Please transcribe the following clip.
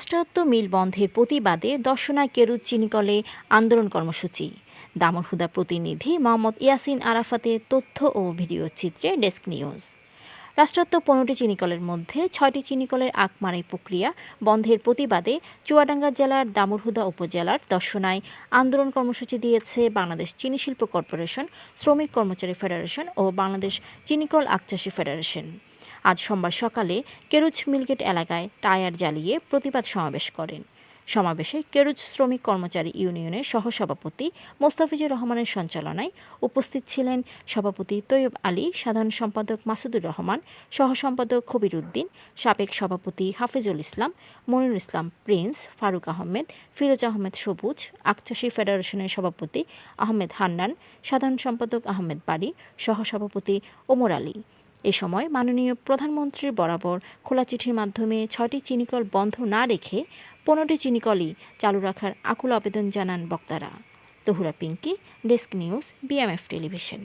রাষ্ট্রায়ত্ত মিল বন্ধের প্রতিবাদে দর্শনায় কেরুচ চিনিকলে আন্দোলন কর্মসূচি। দামুড়হুদা প্রতিনিধি মোহাম্মদ ইয়াসিন আরাফাতের তথ্য ও ভিডিও চিত্রে ডেস্ক নিউজ। রাষ্ট্রায়ত্ত 15টি চিনিকলের মধ্যে 6টি চিনিকলের আকমারাই প্রক্রিয়া বন্ধের প্রতিবাদে চুয়াডাঙ্গা জেলার দামুড়হুদা উপজেলার দর্শনায় আন্দোলন কর্মসূচি দিয়েছে বাংলাদেশ চিনি শিল্প কর্পোরেশন, শ্রমিক কর্মচারী ফেডারেশন ও বাংলাদেশ চিনিকল আখচাষী ফেডারেশন। আজ সোমবার সকালে কেরুচ মিলগেট এলাকায় টায়ার জ্বালিয়ে প্রতিবাদ সমাবেশ করেন। সমাবেশে কেরুচ শ্রমিক কর্মচারী ইউনিয়নের সহসভাপতি মোস্তাফিজুর রহমানের সঞ্চালনায় উপস্থিত ছিলেন সভাপতি তৈয়ব আলী, সাধারণ সম্পাদক মাসুদুর রহমান, সহসম্পাদক খবির উদ্দিন, সাবেক সভাপতি হাফিজুল ইসলাম, মনিরুল ইসলাম প্রিন্স, ফারুক আহমেদ, ফিরোজ আহমেদ সবুজ, আখচাষী ফেডারেশনের সভাপতি আহমেদ হান্নান, সাধারণ সম্পাদক আহমেদ বাড়ি, সহসভাপতি ওমর আলী। এ সময় মাননীয় প্রধানমন্ত্রীর বরাবর খোলা চিঠির মাধ্যমে 6টি চিনিকল বন্ধ না রেখে 15টি চিনিকলই চালু রাখার আকুল আবেদন জানান বক্তারা। Tahura Pinki, desk news, BMF television.